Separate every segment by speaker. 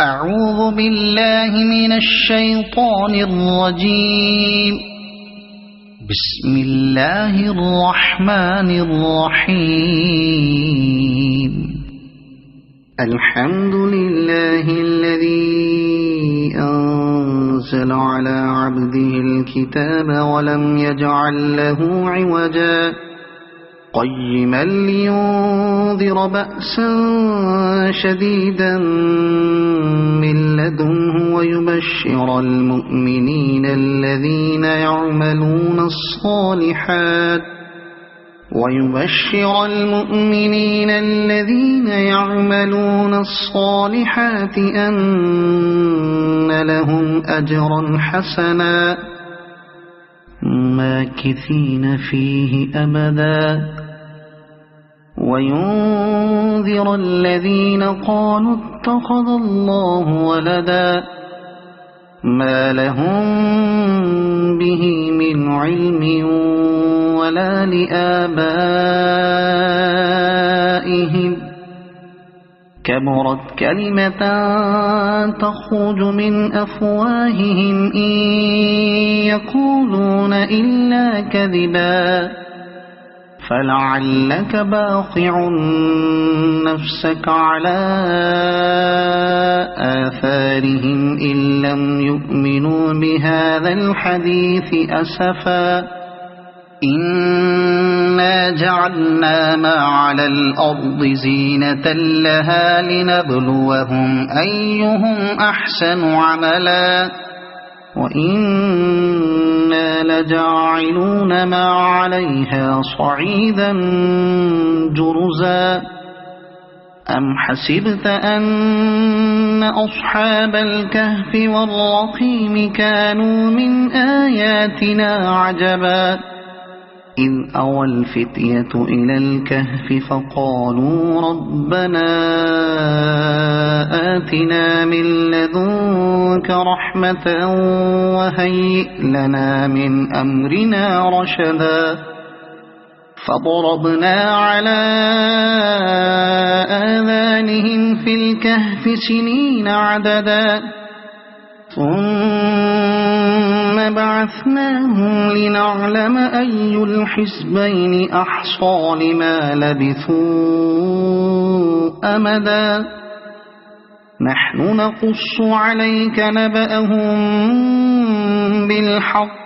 Speaker 1: أعوذ بالله من الشيطان الرجيم. بسم الله الرحمن الرحيم. الحمد لله الذي أنزل على عبده الكتاب ولم يجعل له عوجا قيما لينذر بأسا شديدا من لدنه ويبشر المؤمنين الذين يعملون الصالحات أن لهم أجرا حسنا ماكثين فيه أبدا وينذر الذين قالوا اتخذ الله ولدا ما لهم به من علم ولا لآبائهم كبرت كلمة تخرج من أفواههم إن يقولون إلا كذبا فلعلك باخع نفسك على آثارهم إن لم يؤمنوا بهذا الحديث أسفا إنا جعلنا ما على الأرض زينة لها لنبلوهم أيهم أحسن عملا وإنا لجاعلون ما عليها صعيدا جرزا أم حسبت أن أصحاب الكهف والرقيم كانوا من آياتنا عجبا إذ أوى الفتية إلى الكهف فقالوا ربنا آتنا من لدنك رحمة وهيئ لنا من أمرنا رشدا فضربنا على آذانهم في الكهف سنين عددا ثم بعثناهم لنعلم أي الحزبين أحصى لما لبثوا أمدا نحن نقص عليك نبأهم بالحق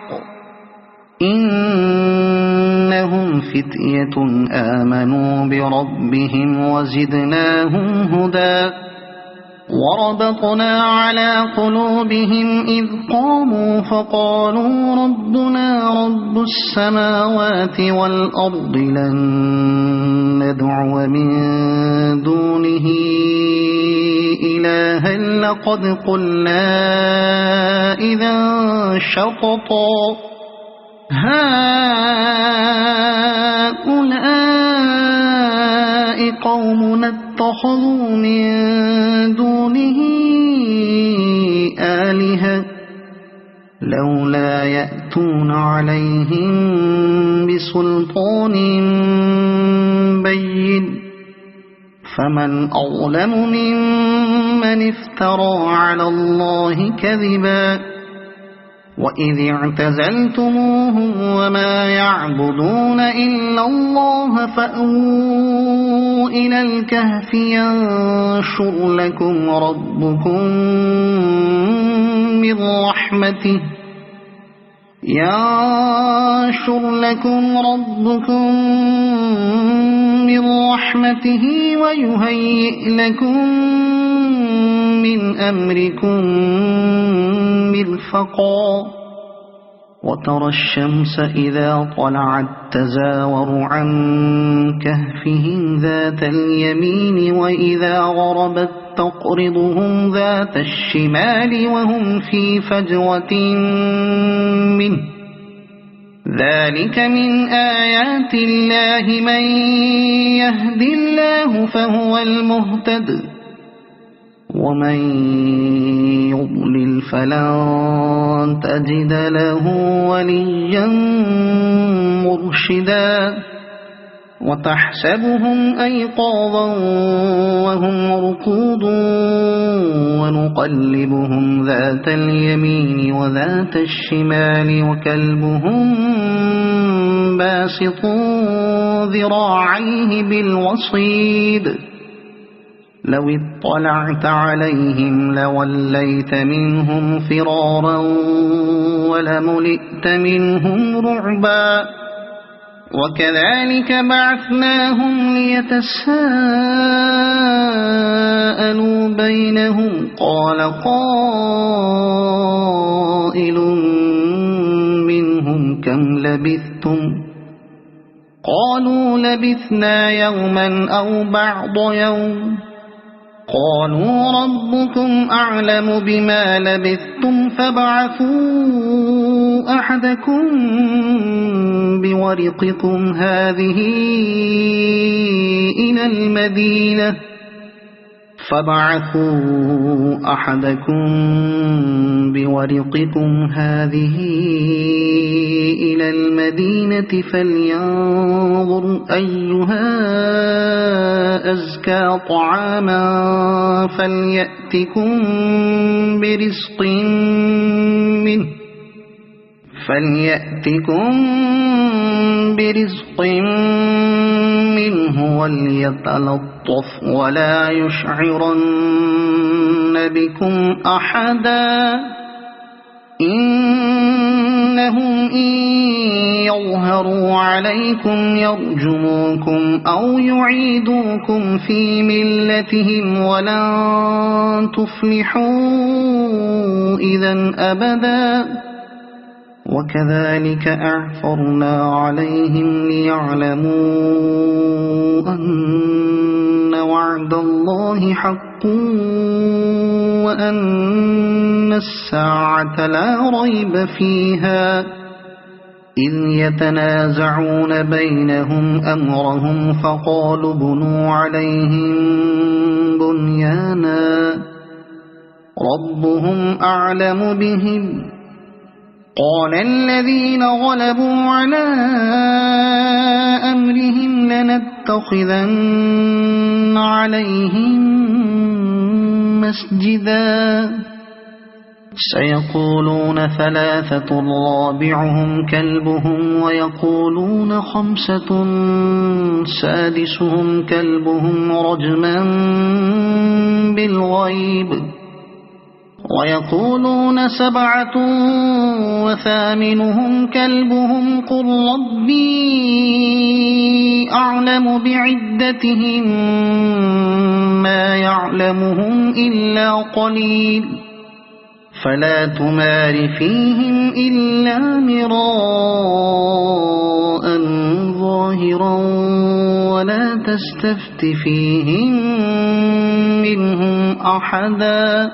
Speaker 1: إنهم فتية آمنوا بربهم وزدناهم هدى وربطنا على قلوبهم إذ قاموا فقالوا ربنا رب السماوات والأرض لن ندعو من دونه إلها لقد قلنا إذا شططا هؤلاء قومنا اتخذوا من دونه آلهة لولا يأتون عليهم بسلطان بين فمن أظلم ممن افترى على الله كذبا وإذ اعتزلتموهم وما يعبدون إلا الله فأووا إلى الكهف ينشر لكم ربكم من رحمته ويهيئ لكم من أمركم مرفقا وترى الشمس إذا طلعت تزاور عن كهفهم ذات اليمين وإذا غربت تقرضهم ذات الشمال وهم في فجوة منه ذلك من آيات الله من يهد الله فهو المهتد ومن يضلل فلن تجد له وليا مرشدا وتحسبهم أيقاظا وهم رقود ونقلبهم ذات اليمين وذات الشمال وكلبهم باسط ذراعيه بالوصيد لو اطلعت عليهم لوليت منهم فرارا ولملئت منهم رعبا وكذلك بعثناهم ليتساءلوا بينهم قال قائل منهم كم لبثتم قالوا لبثنا يوما أو بعض يوم قالوا ربكم أعلم بما لبثتم فابعثوا أحدكم بورقكم هذه إلى المدينة فلينظر أيها أزكى طعاما فليأتكم برزق منه وليتلطف ولا يشعرن بكم أحدا إنهم إن يظهروا عليكم يرجموكم أو يعيدوكم في ملتهم ولن تفلحوا إذا أبدا وكذلك أعثرنا عليهم ليعلموا أن وعد الله حق وأن الساعة لا ريب فيها إذ يتنازعون بينهم أمرهم فقالوا ابنوا عليهم بنيانا ربهم أعلم بهم قال الذين غلبوا على أمرهم لنتخذن عليهم مسجدا سيقولون ثلاثة رابعهم كلبهم ويقولون خمسة سادسهم كلبهم رجما بالغيب ويقولون سبعة وثامنهم كلبهم قل ربي أعلم بعدتهم ما يعلمهم إلا قليل فلا تمار فيهم إلا مراء ظاهرا ولا تستفت فيهم منهم أحدا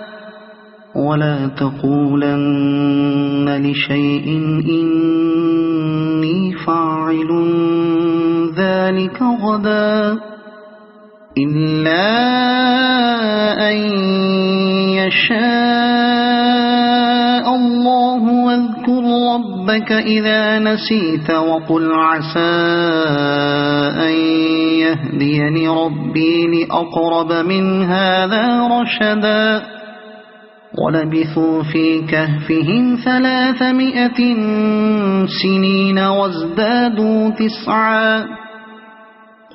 Speaker 1: ولا تقولن لشيء إني فاعل ذلك غدا إلا أن يشاء الله واذكر ربك إذا نسيت وقل عسى أن يهديني ربي لأقرب من هذا رشدا ولبثوا في كهفهم 300 سنين وازدادوا 9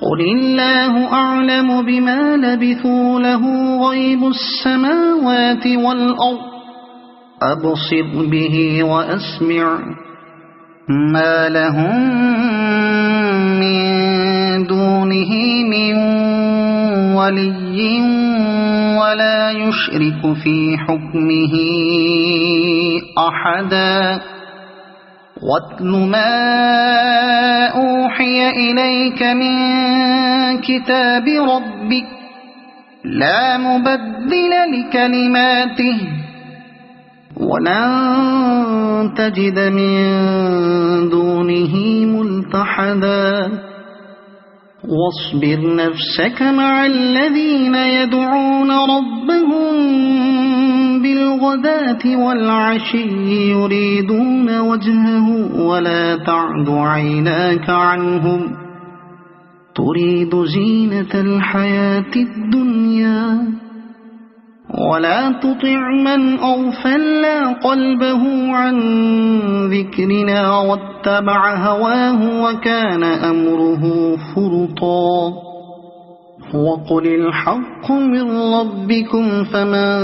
Speaker 1: قل الله أعلم بما لبثوا له غيب السماوات والأرض أبصر به وأسمع ما لهم من دونه من ولي ولا يشرك في حكمه أحدا واتل ما أوحي إليك من كتاب ربك لا مبدل لكلماته ولن تجد من دونه ملتحدا واصبر نفسك مع الذين يدعون ربهم بالغداة والعشي يريدون وجهه ولا تعد عيناك عنهم تريد زينة الحياة الدنيا ولا تطع من أغفلنا قلبه عن ذكرنا واتبع هواه وكان أمره فرطا وقل الحق من ربكم فمن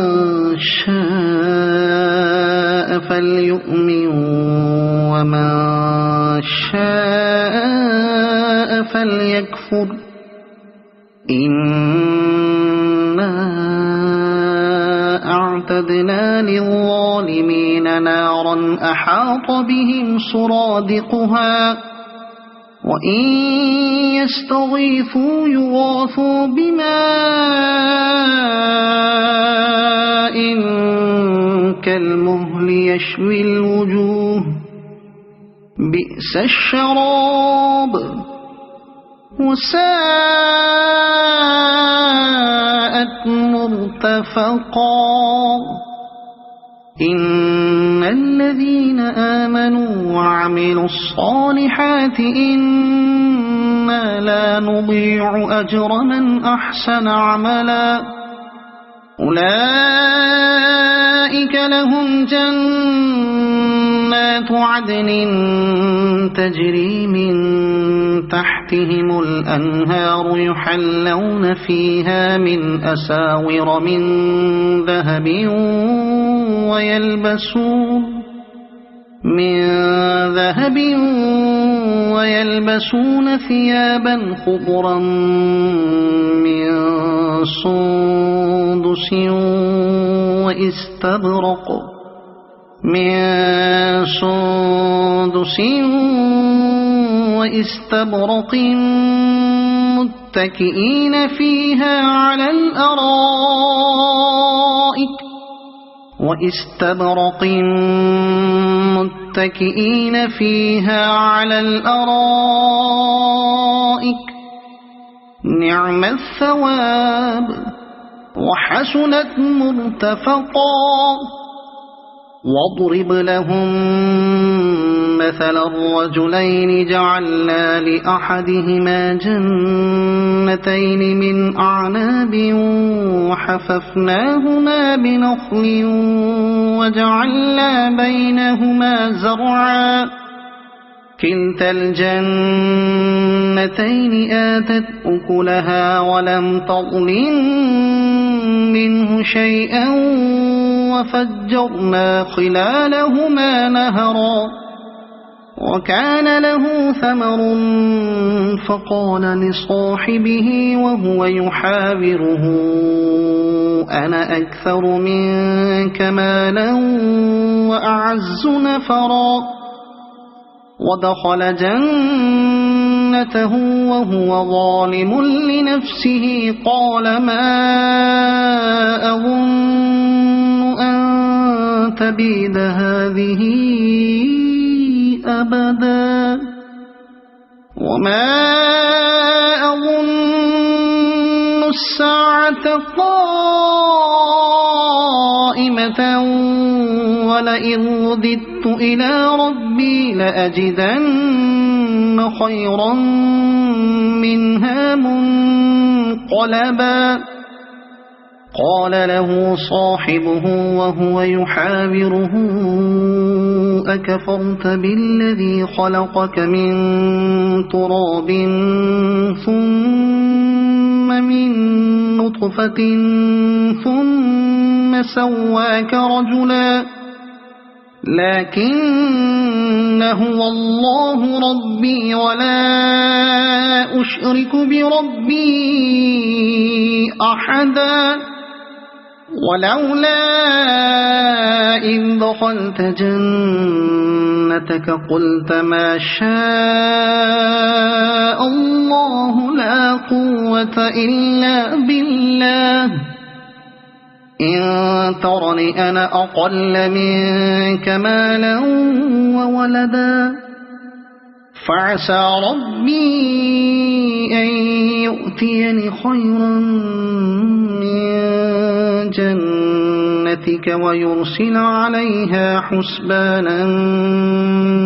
Speaker 1: شاء فليؤمن ومن شاء فليكفر إنا أعتدنا للظالمين نارا أحاط بهم سرادقها وإن يستغيثوا يغاثوا بماء كالمهل يشوي الوجوه بئس الشراب وساءت مرتفقا إن الذين آمنوا وعملوا الصالحات إنا لا نضيع أجر من أحسن عملا أولئك لهم جنات عدن تجري من تحتهم الأنهار يحلون فيها من أساور من ذهب ويلبسون ثيابا خضرا من سندس وإستبرق متكئين فيها على الأرائك نعم الثواب وحسنت مرتفقا واضرب لهم مثل الرجلين جعلنا لأحدهما جنتين من أعناب وحففناهما بنخل وجعلنا بينهما زرعا كلتا الجنتين آتت أكلها ولم تظلم منه شيئا وفجرنا خلالهما نهرا وكان له ثمر فقال لصاحبه وهو يحاوره أنا أكثر منك مالا وأعز نفرا ودخل جنته وهو ظالم لنفسه قال ما أظن أن تبيد هذه أبدا وما أظن الساعة قائمة ولئن رددت إلى ربي لأجدن خيرا منها منقلبا قال له صاحبه وهو يحاوره أكفرت بالذي خلقك من تراب ثم من نطفة ثم سواك رجلا لكن هو الله ربي ولا أشرك بربي أحدا ولولا إذ دخلت جنتك قلت ما شاء الله لا قوة إلا بالله إن ترني أنا أقل منك مالا وولدا فعسى ربي أن يؤتيني خيرا من جنتك ويرسل عليها حسبانا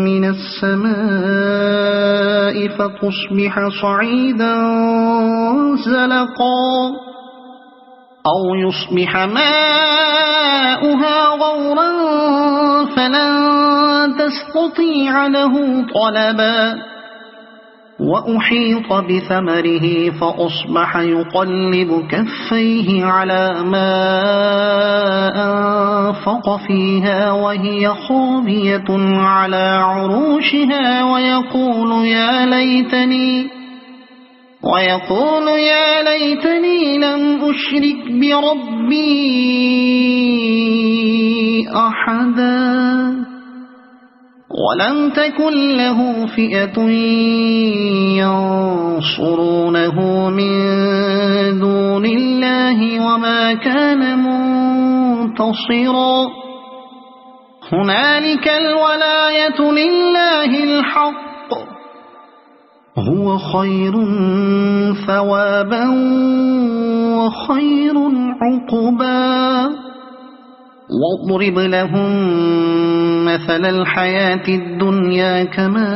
Speaker 1: من السماء فتصبح صعيدا زلقا أو يصبح ماؤها غورا فلن تستطيع له طلبا وأحيط بثمره فأصبح يقلب كفيه على ما أنفق فيها وهي خاوية على عروشها ويقول يا ليتني لم أشرك بربي أحدا ولم تكن له فئة ينصرونه من دون الله وما كان منتصرا هنالك الولاية لله الحق هو خير ثوابا وخير عقبا واضرب لهم مثل الحياة الدنيا كماء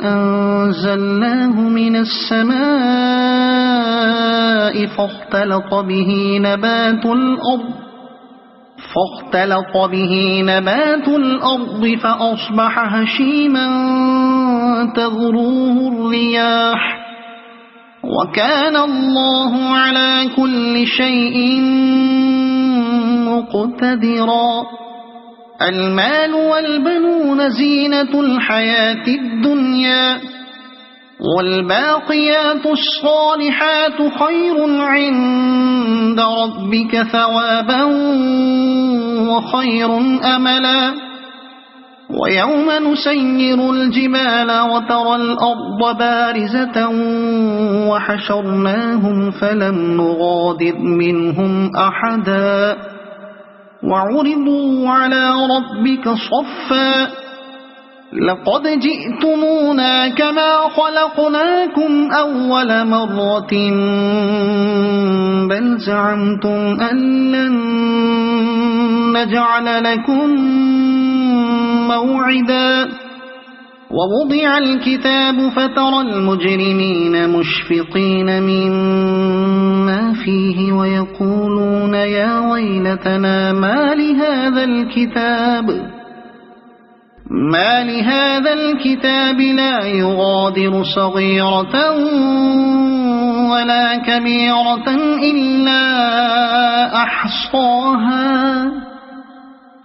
Speaker 1: أنزلناه من السماء فاختلط به نبات الأرض فأصبح هشيما تذروه الرياح وكان الله على كل شيء مقتدرا المال والبنون زينة الحياة الدنيا والباقيات الصالحات خير عند ربك ثوابا وخير أملا ويوم نسير الجبال وترى الأرض بارزة وحشرناهم فلم نغادر منهم أحدا وعرضوا على ربك صفا لقد جئتمونا كما خلقناكم أول مرة بل زعمتم أن لن نجعل لكم موعدا ووضع الكتاب فترى المجرمين مشفقين مما فيه ويقولون يا ويلتنا ما لهذا الكتاب لا يغادر صغيرة ولا كبيرة إلا أحصاها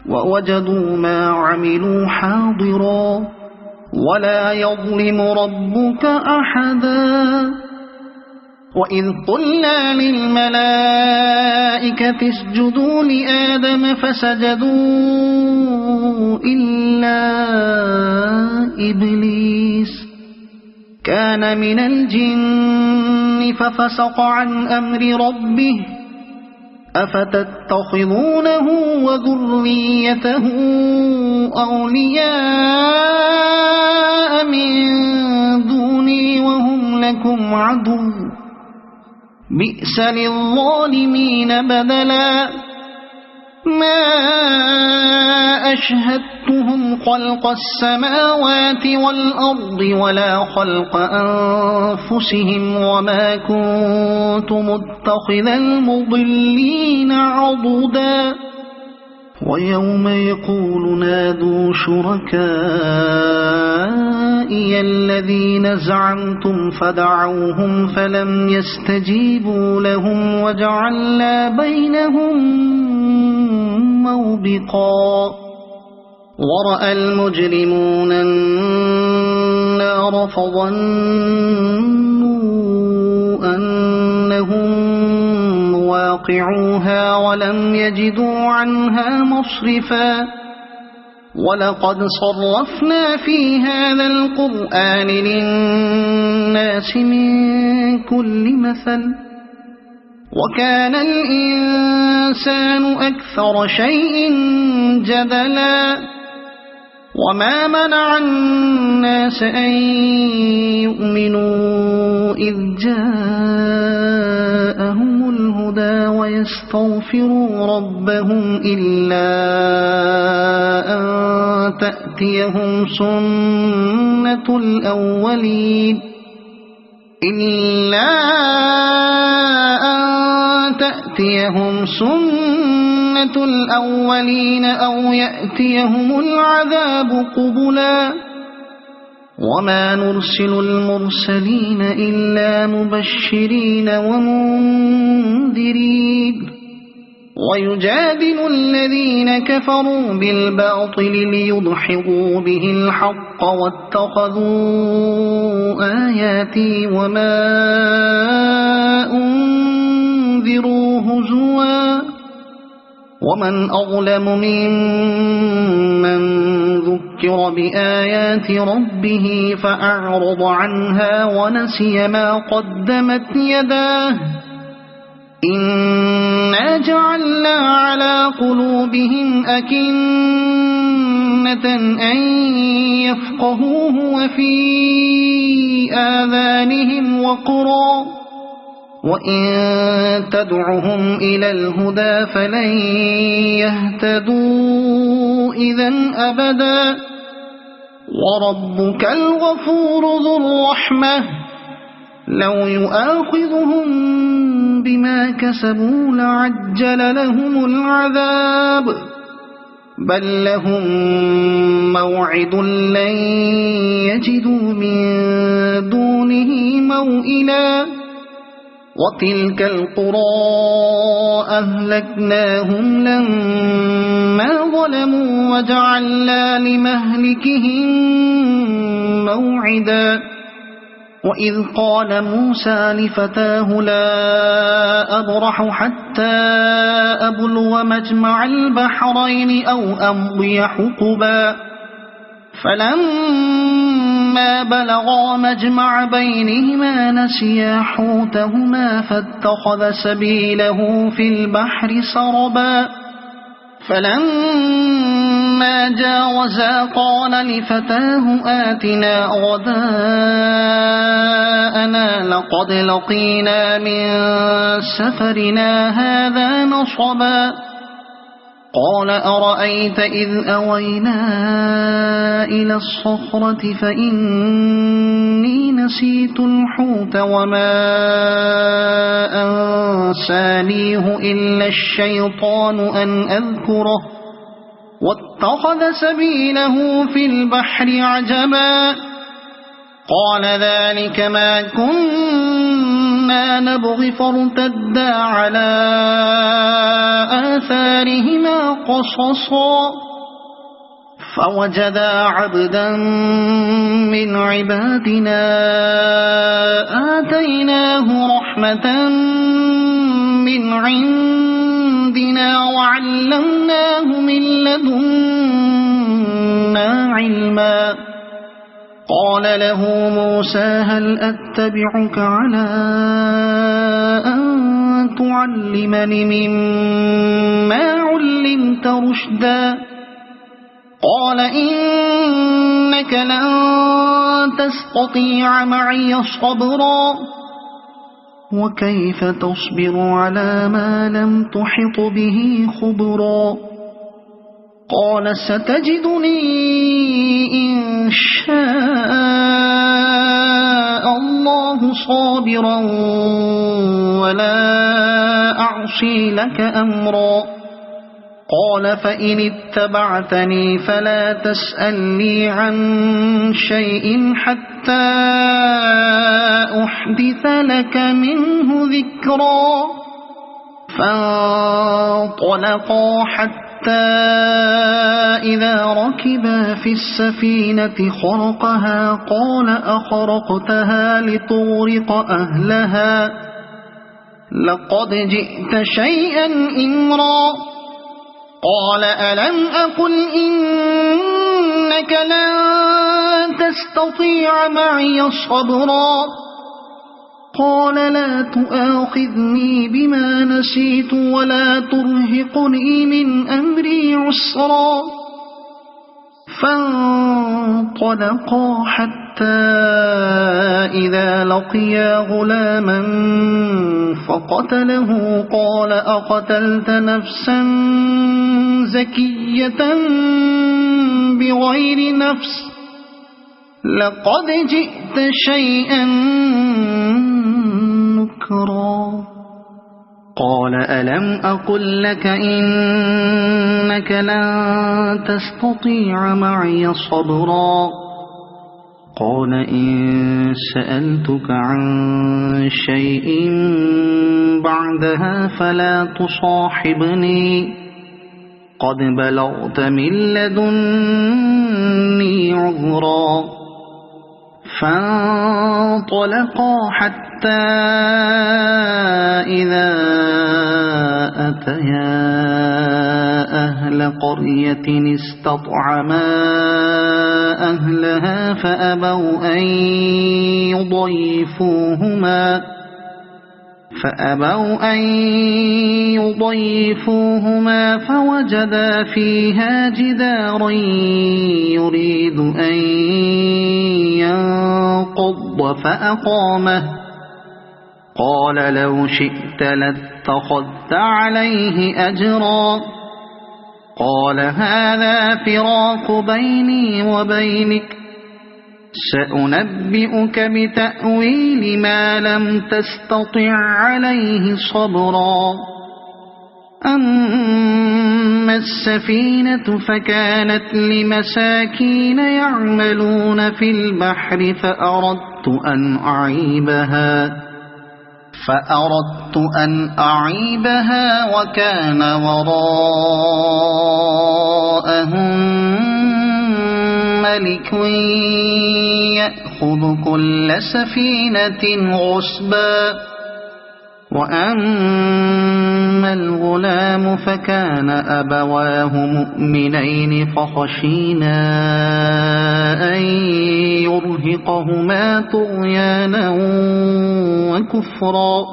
Speaker 1: ووجدوا ما عملوا حاضرا ولا يظلم ربك أحدا وإذ قلنا للملائكة اسجدوا لآدم فسجدوا إلا إبليس كان من الجن ففسق عن أمر ربه أفتتخذونه وذريته أولياء من دوني وهم لكم عدو بئس للظالمين بدلا ما أشهدتهم خلق السماوات والأرض ولا خلق أنفسهم وما كنت متخذ المضلين عضدا ويوم يقول نادوا شركائي الذين زعمتم فدعوهم فلم يستجيبوا لهم وجعلنا بينهم موبقا ورأى المجرمون النار فظنوا أنهم واقعوها ولم يجدوا عنها مصرفا ولقد صرفنا في هذا القرآن للناس من كل مثل وكان الإنسان أكثر شيء جدلا وما منع الناس أن يؤمنوا إذ جاءهم الهدى ويستغفروا ربهم إلا أن تأتيهم سنة الأولين إلا أن تأتيهم سنة الأولين أو يأتيهم العذاب قبلا وما نرسل المرسلين إلا مبشرين ومنذرين ويجادل الذين كفروا بالباطل ليدحضوا به الحق واتخذوا آياتي وما أنذروا هزوا ومن أظلم ممن ذكر بآيات ربه فأعرض عنها ونسي ما قدمت يداه إنا جعلنا على قلوبهم أكنة أن يفقهوه وفي آذانهم وقرا وإن تدعهم إلى الهدى فلن يهتدوا إذن أبدا وربك الغفور ذو الرحمة لو يؤاخذهم بما كسبوا لعجل لهم العذاب بل لهم موعد لن يجدوا من دونه موئلا وتلك القرى أهلكناهم لما ظلموا وجعلنا لمهلكهم موعدا وإذ قال موسى لفتاه لا أبرح حتى أبلغ مجمع البحرين أو أمضي حقبا فلما بلغا مجمع بينهما نسيا حوتهما فاتخذ سبيله في البحر سربا فلما جاوزا قال لفتاه آتنا غداءنا لقد لقينا من سفرنا هذا نصبا قال أرأيت إذ أوينا إلى الصخرة فإني نسيت الحوت وما أنسانيه إلا الشيطان أن أذكره واتخذ سبيله في البحر عجبا قال ذلك ما كنا نبغي فارتدا على آثارهما قصصا فوجدا عبدا من عبادنا آتيناه رحمة من عندنا وعلمناه من لدنا علما قال له موسى هل أتبعك على أن تعلمني مما علمت رشدا قال إنك لن تستطيع معي صبرا وكيف تصبر على ما لم تحط به خبرا قال ستجدني إن شاء الله صابرا ولا أعصي لك أمرا قال فإن اتبعتني فلا تسألني عن شيء حتى أحدث لك منه ذكرا فانطلقا حتى إذا ركبا في السفينة خرقها قال أخرقتها لتغرق أهلها لقد جئت شيئا إمرا قال ألم أقل إنك لن تستطيع معي صبرا قال لا تؤاخذني بما نسيت ولا ترهقني من أمري عسرا فانطلقا حتى إذا لقيا غلاما فقتله قال أقتلت نفسا زكية بغير نفس لقد جئت شيئا نكرا قال ألم أقل لك إنك لن تستطيع معي صبرا قال إن سألتك عن شيء بعدها فلا تصاحبني قد بلغت من لدني عذرا فانطلقا حتى إذا أتيا أهل قرية استطعما أهلها فأبوا أن يضيفوهما فوجدا فيها جدارا يريد أن ينقض فأقامه قال لو شئت لاتخذت عليه أجرا قال هذا فراق بيني وبينك سأنبئك بتأويل ما لم تستطع عليه صبرا أما السفينة فكانت لمساكين يعملون في البحر فأردت أن أعيبها وكان وراءهم ملك يأخذ كل سفينة غصبا وأما الغلام فكان أبواه مؤمنين فخشينا أن يرهقهما طغيانا وكفرا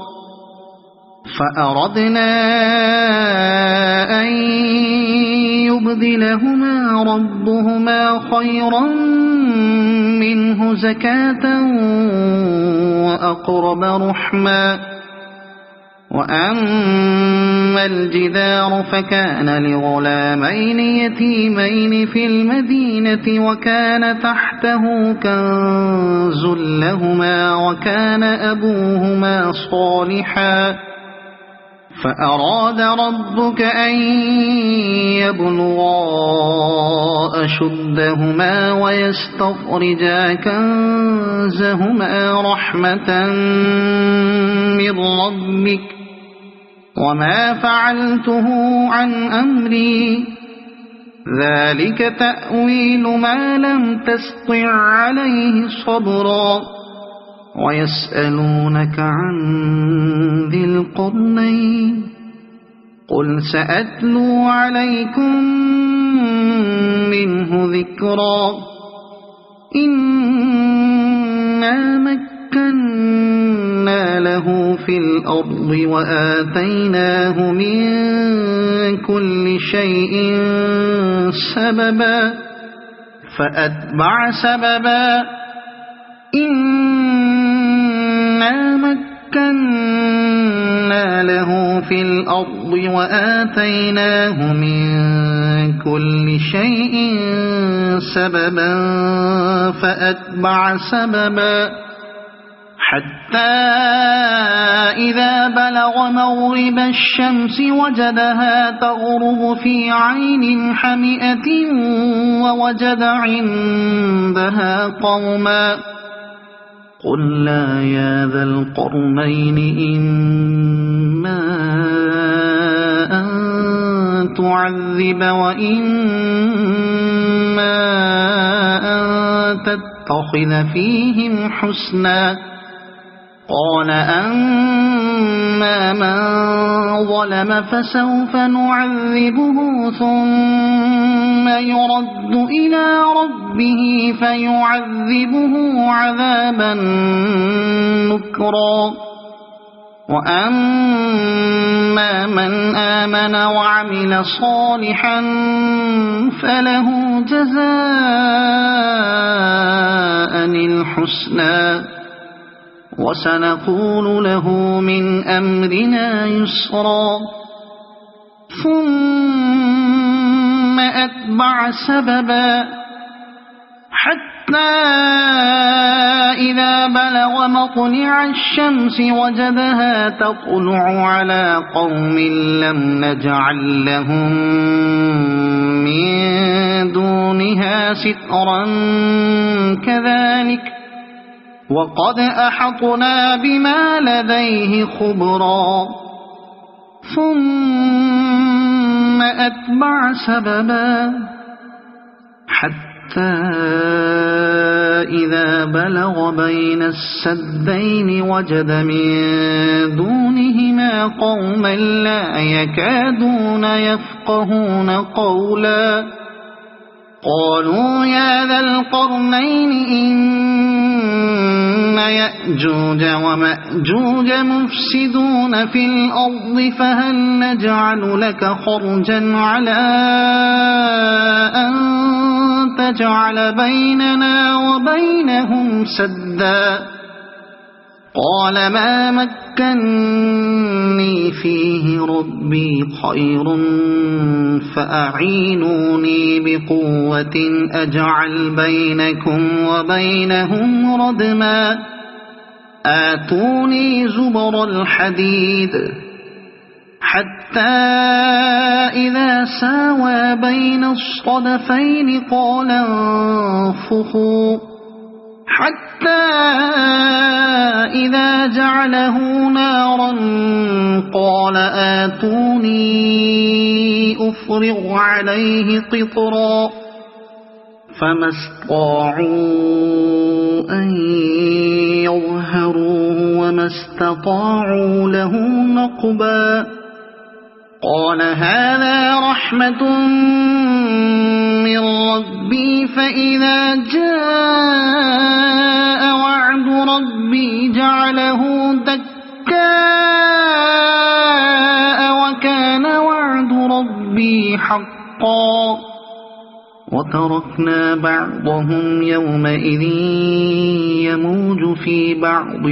Speaker 1: فأردنا أن يبدلهما ربهما خيرا منه زكاة وأقرب رحما وأما الجدار فكان لغلامين يتيمين في المدينة وكان تحته كنز لهما وكان أبوهما صالحا فأراد ربك أن يبلغا أشدهما ويستخرجا كنزهما رحمة من ربك وما فعلته عن أمري ذلك تأويل ما لم تسطع عليه صبرا ويسألونك عن ذي القرنين قل سأتلو عليكم منه ذكرا إنا مكنا له في الأرض وآتيناه من كل شيء سببا فأتبع سببا إنا مكنا له في الأرض وآتيناه من كل شيء سببا فأتبع سببا حتى إذا بلغ مغرب الشمس وجدها تغرب في عين حمئة ووجد عندها قوما قلنا يا ذا القرنين إما أن تعذب وإما أن تتخذ فيهم حسنا قال أما من ظلم فسوف نعذبه ثم يرد إلى ربه فيعذبه عذابا نكرا وأما من آمن وعمل صالحا فله جزاء الحسنى وسنقول له من أمرنا يسرا ثم أتبع سببا حتى حتى إذا بلغ مطلع الشمس وجدها تطلع على قوم لم نجعل لهم من دونها سترا كذلك وقد أحطنا بما لديه خبرا ثم أتبع سببا حتى إذا بلغ بين السدين وجد من دونهما قوما لا يكادون يفقهون قولا قالوا يا ذا القرنين إن يأجوج ومأجوج مفسدون في الأرض فهل نجعل لك خرجا على أن تجعل بيننا وبينهم سدا قال ما مكني فيه ربي خير فأعينوني بقوة أجعل بينكم وبينهم ردما آتوني زبر الحديد حتى إذا ساوى بين الصدفين قال انفخوا حتى إذا جعله نارا قال آتوني أفرغ عليه قطرا فما استطاعوا أن يظهروه وما استطاعوا له نقبا قال هذا رحمة من ربي فإذا جاء وعد ربي جعله دكاء وكان وعد ربي حقا وتركنا بعضهم يومئذ يموج في بعض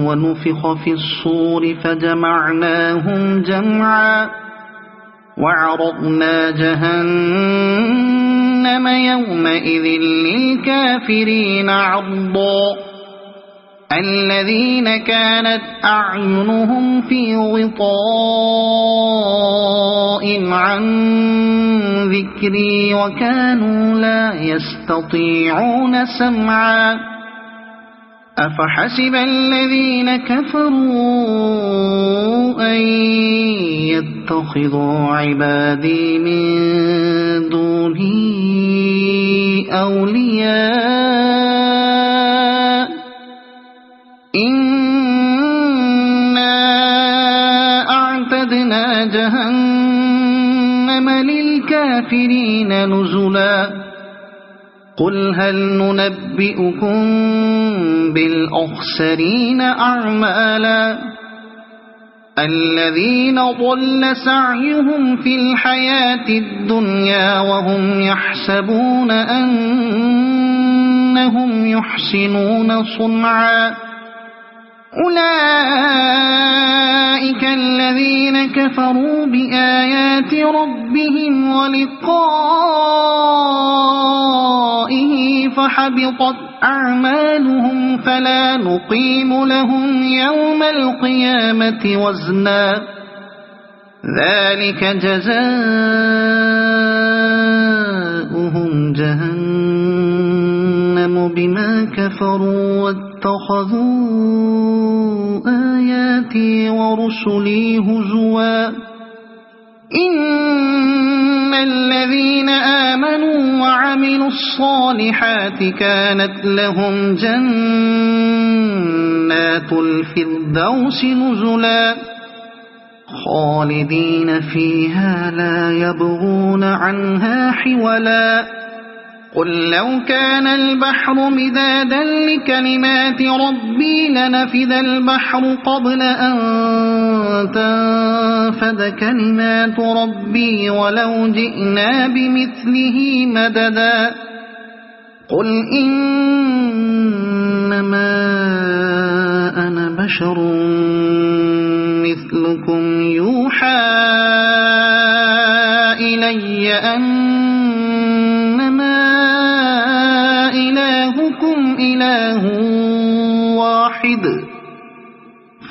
Speaker 1: ونفخ في الصور فجمعناهم جمعا وعرضنا جهنم يومئذ للكافرين عرضا الذين كانت أعينهم في غطاء عن ذكري وكانوا لا يستطيعون سمعا أفحسب الذين كفروا أن يتخذوا عبادي من دوني أولياء إنا أعتدنا جهنم للكافرين نزلا قل هل ننبئكم بالأخسرين أعمالا الذين ضل سعيهم في الحياة الدنيا وهم يحسبون أنهم يحسنون صنعا أولئك الذين كفروا بآيات ربهم ولقائه فحبطت أعمالهم فلا نقيم لهم يوم القيامة وزنا ذلك جزاؤهم جهنم بما كفروا واتخذوا آياتي ورسلي هزوا إن الذين آمنوا وعملوا الصالحات كانت لهم جنات الفردوس نزلا خالدين فيها لا يبغون عنها حولا قل لو كان البحر مدادا لكلمات ربي لنفد البحر قبل أن تنفد كلمات ربي ولو جئنا بمثله مددا قل إنما أنا بشر مثلكم يوحى إلي أنما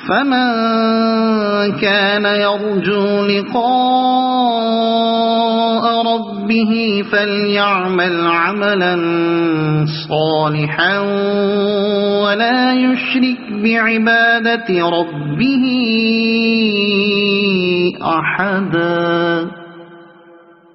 Speaker 1: فمن كان يرجو لقاء ربه فليعمل عملا صالحا ولا يشرك بعبادة ربه أحدا.